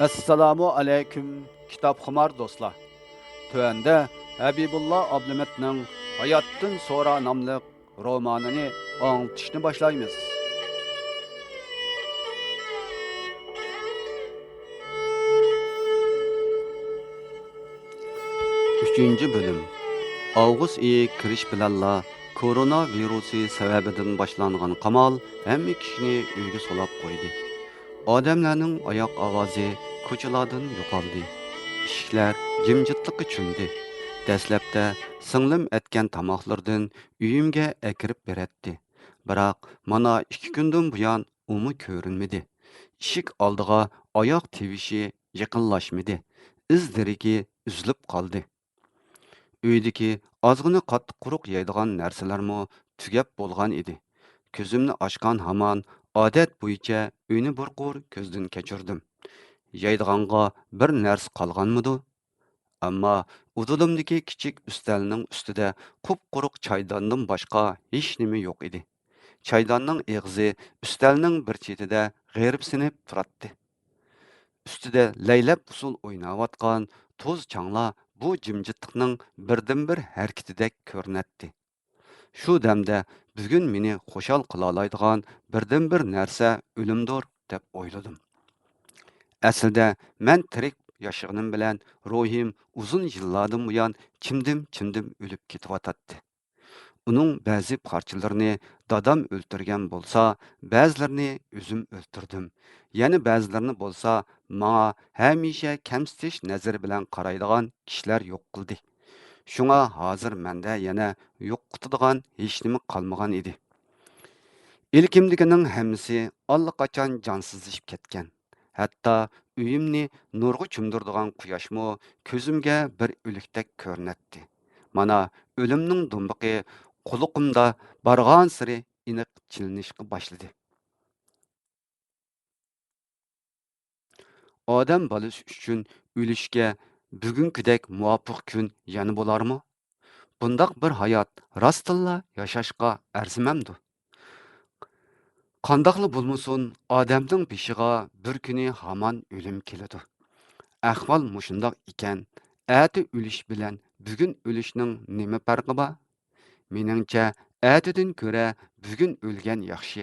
Assalomu alaykum kitobxumar do'stlar. Tövəndə Habibullah Ablametning Hayotdan sonra nomli romanini anlatishni boshlaymiz. 3-bölüm. Avgust oyi kirish bilanla koronavirusi sababidan boshlangan qamal hamma kishini uyga solab qo'ydi. Odamlarning oyoq ovozi ko'chalardan yo'qoldi. Ishlar jimjitlikka cho'mdi. Dastlabda singlim etgan tomoqlardan uyimga akirib beratdi. Biroq mana 2 kundan buyon umi ko'rinmadi. Eshik oldiga oyoq tevishi yaqinlashmadi. Izdirigi uzilib qoldi. Uydagi ozg'ina qattiq quruq yeydigan narsalarmo tugab bo'lgan edi. Ko'zimni ochgan hamon odat bo'yicha uyni burqur ko'zdan kechirdim. Yeydiganga bir narsa qolganmidi? Ammo uzulimdagi kichik ustalning ustida qup-quruq chaydondan boshqa hech nima yo'q edi. Chaydonning eg'izi ustalning bir chetida g'iribsinib turardi. Ustida laylab usul o'ynayotgan to'z changlar bu jimjitlikning birdan-bir harakatidek ko'rinatdi. Shu damda bugun meni xushal qila oladigan birdan-bir narsa o'limdir deb o'yladim. Aslida men tirik yashaганым bilan ruhim uzun yillardan buyon chimdim-chimdim o'lib ketyotdi. Uning ba'zi parchalarini dadam o'ltirgan bo'lsa, ba'zilarini o'zim o'ltirdim. Yana ba'zilarini bo'lsa, menga hamisha kamsitish nazari bilan qaraydigan kishilar yo'q qildi. Shunga hozir menda yana yo'qotadigan hech nima qolmagan edi. Ilkimdikining hammasi allaqachon jonsizlashib ketgan. Hatto uyimni nurg'a chumdirdigan quyoshmo ko'zimga bir o'likdek ko'rinatdi. Mana o'limning dumbiqi quluqimda barg'an siri iniq chilinishga boshladi. Odam bolasi uchun o'lishga bugünkidek muvofiq kun yana bo'larmi? Bundaq bir hayot rostilla yashashga arzimamdi. Qandaqlı bo'lmasin, odamning beshiga bir kuni hamon o'lim keladi. Ahvol mushundoq ekan, ati o'lish bilan bugun o'lishning nima farqi bor? Meningcha, atidan ko'ra bugun o'lgan yaxshi.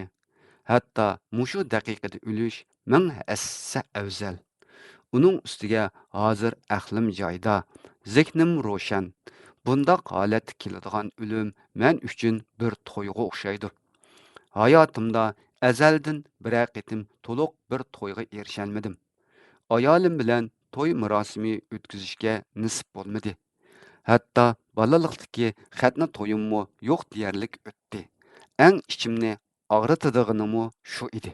Hatto mushu daqiqada o'lish ming assa afzal. Uning ustiga hozir aqlim joyida, zehnim ro'shan. Bundaq holatda keladigan o'lim men uchun bir to'yga o'xshaydi. Hayotimda azaldan bir qitim to'liq bir to'yga erisholmadim. Ayolim bilan to'y murosimi o'tkazishga nisib bo'lmadi. Hatto bolalikdagi xatna to'yimmo yo'q deyarlik o'tdi. Eng ichimni og'ritadiganimi shu edi.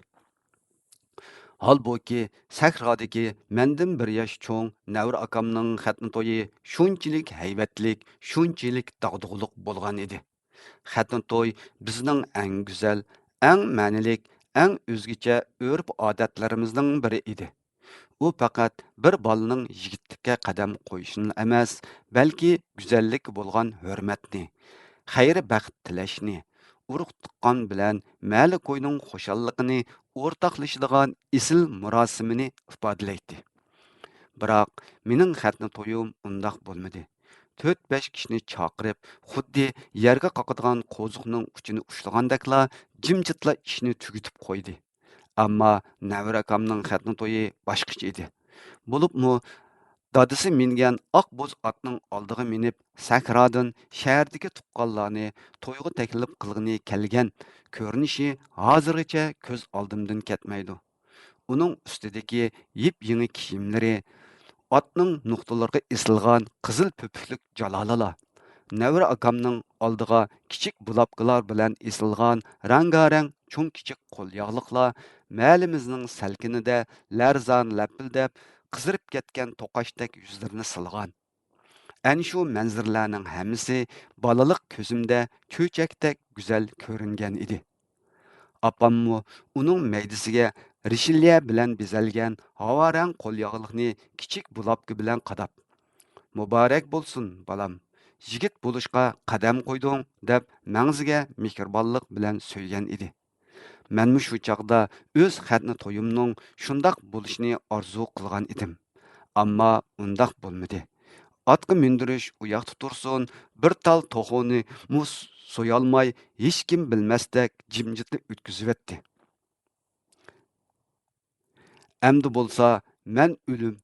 Halbuki sahrodagi mendan bir yosh cho'ng Navr akamning xatna to'yi shunchalik haybatlik, shunchalik dag'dug'liq bo'lgan edi. Xatna to'y bizning eng go'zal, eng ma'nilik, eng o'zgacha urf-odatlarimizning biri edi. U faqat bir bolaning yigitlikka qadam qo'yishini emas, balki go'zallik bo'lgan hurmatni, xayr baxt tilashni, urug' tuqqan bilan ma'li qo'yning xushalligini o'rtoqlashadigan isil murosimini ifodalaydi. Biroq mening xatni to'yim undoq bo'lmadi. 4-5 kishini chaqirib, xuddi yerga qoqadigan qo'ziqning uchini ushlagandakla jimjitla ishni tugatib qo'ydi. Ammo Navir akamning xatni to'yi boshqacha edi. Bo'libmi dadisi mingan oq bo'z otning oldiga minib, sahrodan shahardagi tuqqanlarni to'yga taklif qilgani kelgan ko'rinishi hozirgacha ko'z oldimdan ketmaydi. Uning ustidagi yip-yangi kiyimlari, otning nuqtalariga isilgan qizil pöpüklük jalolala. Navir akamning oldiga kichik bulapqalar bilan isilgan rangarang cho'ng kichik qo'l yog'liqlar malimizning salkinida larzon lapildab qizirib ketgan to'qashdek yuzlarini silgan. Ana shu manzarlarning hammasi bolalik ko'zimda cho'chakdek go'zal ko'ringan edi. Apammu uning maydisiga rishilya bilan bezalgan havorang qo'lyog'liqni kichik bulapka bilan qadab, "Muborak bo'lsin, bolam. Yigit bo'lishga qadam qo'yding" deb mangziga mehribonlik bilan so'ygan edi. Мәнмі шу чағда өз xətni toyumның şundaq bo'lishini arzu qilgan edim. Ammo undaq bo'lmadi. Atqı mindirish u yoqda tursin, bir tal to'xuni mus so'yolmay, hech kim bilmasdak jimjitlik o'tkazib. Әмді болса, мен өлім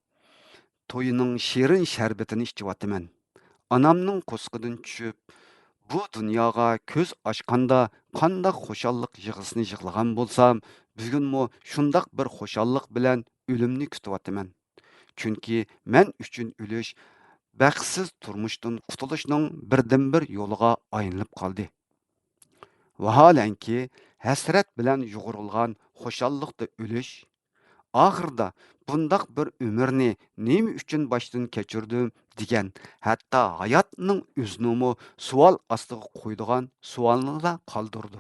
тойының шерін шәрбетini ішчіватымен. Anamның қосқыдың түшіп, bu dunyoga ko'z ochganda qandaq xushalliq yig'isini yig'lagan bo'lsam, bugunmi shundaq bir xushalliq bilan o'limni kutyapman. Chunki men uchun o'lish baxtsiz turmushdan qutulishning birdan bir yo'liga aylanib qoldi. Vaholanki, hasrat bilan yo'g'rilgan xushalliqda o'lish oxirida bundaq bir umrni nima uchun boshdan kechirdim degan, hatto hayotning o'zini savol ostiga qo'ydigan savolni qoldirdi.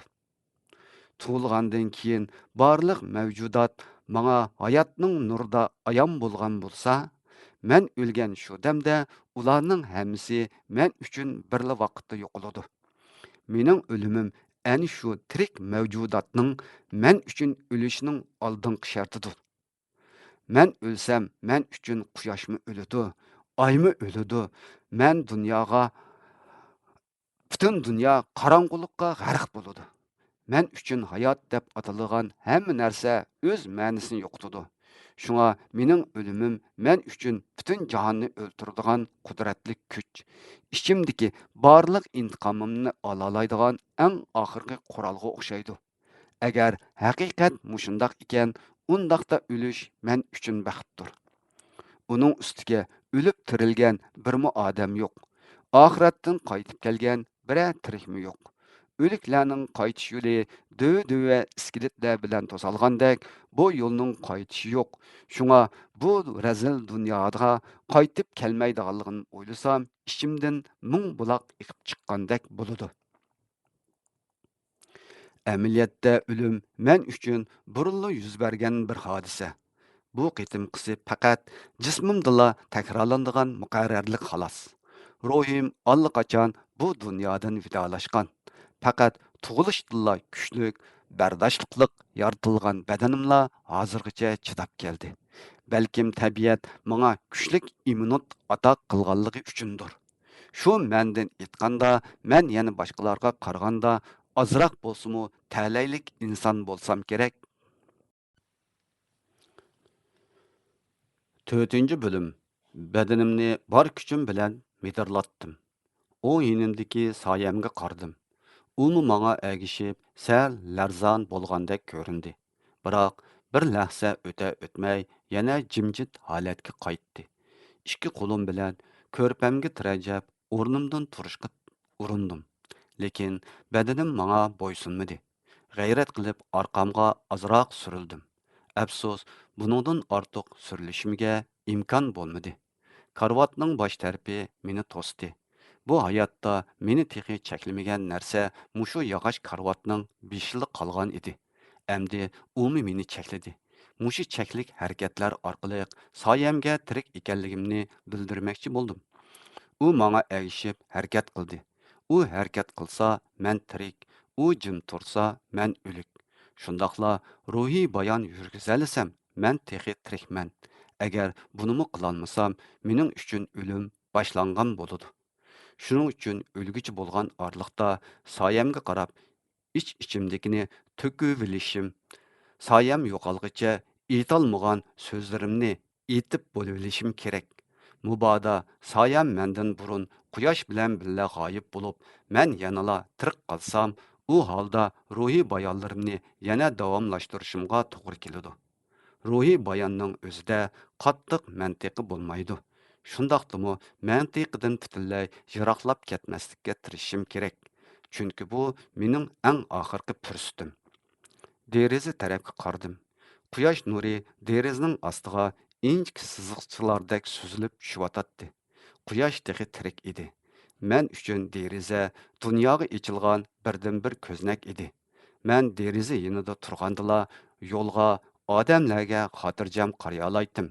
Tug'ilgandan keyin barliq mavjudot menga hayotning nurida ayon bo'lgan bo'lsa, men o'lgan shu damda ularning hammasi men uchun birla vaqtda yo'qoladi. Mening o'limim ana shu tirik mavjudotning men uchun o'lishining oldingi shartidir. Men ölsəm, mən üçün quyoshmi o'ladi, oymi o'ladi. Men dunyoga, butun dunyo qorong'ulikqa g'arq bo'ladi. Men uchun hayot deb atalgan hamma narsa o'z ma'nosini yo'qotadi. Shunga mening o'limim men uchun butun jahonni o'ltiradigan qudratli kuch. Ichimdagi barliq intiqomimni olalaydigan eng oxirgi qurolga o'xshaydi. Agar haqiqat mushundoq ekan, undaqda o'lish men uchun baxtdir. Uning ustiga o'lib tirilgan birmi odam yo'q. Oxiratdan qaytib kelgan biror tirikmi yo'q. O'liklarning qaytish yo'li döv-döv iskilitlar bilan to'salgandek, bu yo'lning qaytishi yo'q. Shunga bu razil dunyoga qaytib kelmaydiganligini o'ylasam, ichimdan ming buloq iqib chiqqandek bo'ladi. Əməliyyatda ölüm mən üçün burunlu yüz bergen bir hadise. Bu qitimqisi faqat jismimdala takrorlanadigan muqarrarlik xolos. Ruhim allaqachon bu dunyodan vidolaşgan. Faqat tug'ilishdilla kuchlik, bardoshliqliq yaratilgan badanimla hozirgacha chidab keldi. Balkim tabiat menga kuchlik immunit ato qilganligi uchundir. Shu mendan aytganda, men yana boshqalarga qaraganda azroq bo'lsa-mu ta'laylik inson bo'lsam kerak. 4-bölüm. Bədenimni bar kuchim bilan medirlatdim. O yenimdiki soyamga qardim. Uni menga agishib, sal larzon bo'lgandek ko'rindi. Biroq bir lahza o'tmay yana jimjit holatga qaytdi. Ikki qo'lim bilan ko'rpamga tirajab, o'rnimdan turishga urindim. Lekin badanim menga bo'ysunmadi. G'ayrat qilib orqamga azroq surildim. Afsus, buningdan ortiq surilishimga imkon bo'lmadi. Karvatning bosh tarafi meni to'sdi. Bu hayotda meni texi cheklamagan narsa mushu yog'och karvatning beshili qolgan edi. Endi umi meni chekladi. Mushu cheklik harakatlar orqali soyamga tirik ekanligimni bildirmoqchi bo'ldim. U menga ergishib harakat qildi. U harakat qilsa, men tirik, u jim tursa, men o'lik. Shundoqla ruhiy bayon yurgizalisam, men texi tirikman. Agar bunimi qilolmasam, mening uchun o'lim boshlangan bo'ladi. Shuning uchun o'lguchi bo'lgan orliqda soyamga qarab, ichimdagini to'kib bilishim, soyam yo'qolguncha aytolmagan so'zlarimni aytib bo'lishim kerak. Mubodo soyam mendan burun quyosh bilan birga g'oyib bo'lib, men yanala tirik qolsam, u holda ruhiy bayonlarimni yana davomlashtirishimga to'g'ri keladi. Ruhiy bayonning o'zida qattiq mantiqi bo'lmaydi. Shundoqdimi mantiqidan butunlay yiroqlab ketmaslikka tirishishim kerak. Chunki bu mening eng oxirgi fursatim. Deraza tarafga qardim. Quyosh nuri derazaning ostiga inchik siziqchalardek suzilib tushyotdi. Quyosh tehi tirik edi. Men uchun deraza dunyoga ochilgan birdan bir ko'znak edi. Men deraza yonida turgandila yo'lga, odamlarga xotirjam qaraya olaydim.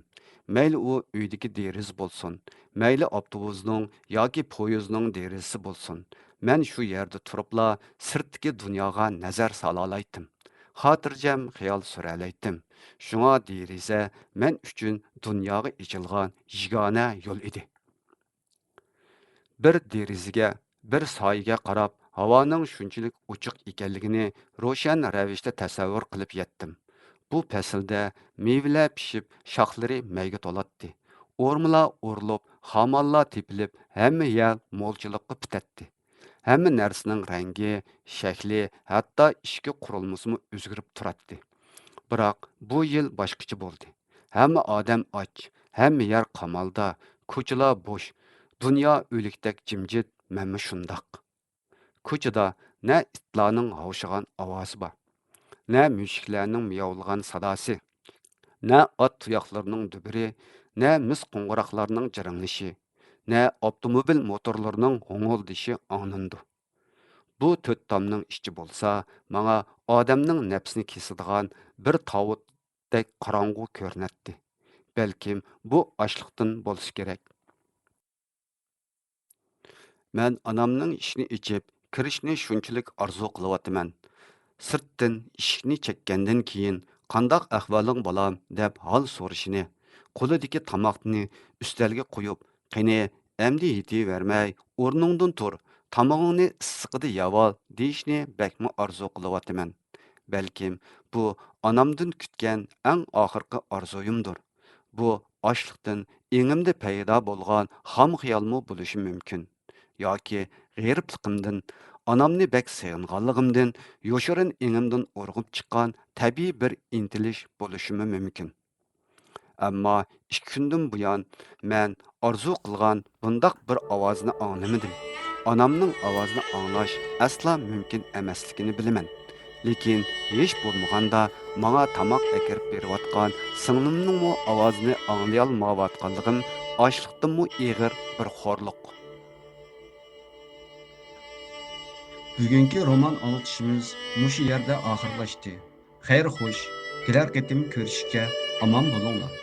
Mayli u uydagi deraza bo'lsin, mayli avtobusning yoki poyezdning derazasi bo'lsin. Men shu yerda turibla sirtdagi dunyoga nazar sola olaydim. xotirjam xiyol suralaytdim. Shunga deriza men uchun dunyoga ochilgan yagona yo'l edi. Bir derizaga, bir soyga qarab, havoning shunchalik ochiq ekanligini ro'shan ravishda tasavvur qilib yetdim. Bu faslda meyvelar pishib, shoxlari mayga to'latdi. O'rmalar o'rilib, xamonlar tepilib, hamma yer mo'lchilikqa pitatdi. Hamma narsaning rangi, shakli, hatto ishki qurilmasimi o'zgarib turadi. Biroq bu yil boshqacha bo'ldi. Hamma odam och, hamma yer qamalda, ko'chalar bo'sh, dunyo o'likdek jimjit, mana shundoq. Ko'chada na itlarning havshigan ovozi bor, na mushuklarning miyovlagan sadosi, na ot tuyoqlarining dubiri, na mis qo'ng'iroqlarning jiringlashi, na avtomobil motorlarining g'o'ng'ildishi anindi. Bu to'rt tomning ichi bo'lsa, manga odamning nafsini kesadigan bir tovutdek qorong'u ko'rinadi. Balkim bu ochliqdan bo'lishi kerak. Men onamning ishini ichib, kirishni shunchalik orzu qilyapman. Sirtdan eshikni chekkandan keyin qandoq ahvoling bolam deb hol so'rashini, qo'lidagi tomoqni ustalga qo'yib, qani endi yetavermay, o'rningdan tur, tomog'ingni issiqida yavol deyishni bakmi orzu qilyapman. Balkim bu onamdan kutgan eng oxirgi orzuyimdir. Bu ochliqdan engimda paydo bo'lgan xom xiyolmi bo'lishi mumkin. Yoki g'eribligimdan, onamni bak sevganligimdan, yoshirin engimdan urg'ib chiqqan tabiiy bir intilish bo'lishimi mumkin. Ammo 2 kundan buyon men orzu qilgan bundoq bir ovozni anglamadim. Onamning ovozini anglash asla mumkin emasligini bilaman. Lekin hech bo'lmaganda menga tamoq akirib berayotgan singlimning ovozini anglayolmayotganligim ochliqdanmi ig'ir bir xo'rliq. Bugungi roman anlatışımız muşu yerde ahırlaştı. Xeyr xoş, kelar ketim görüşüşke aman bulunlar.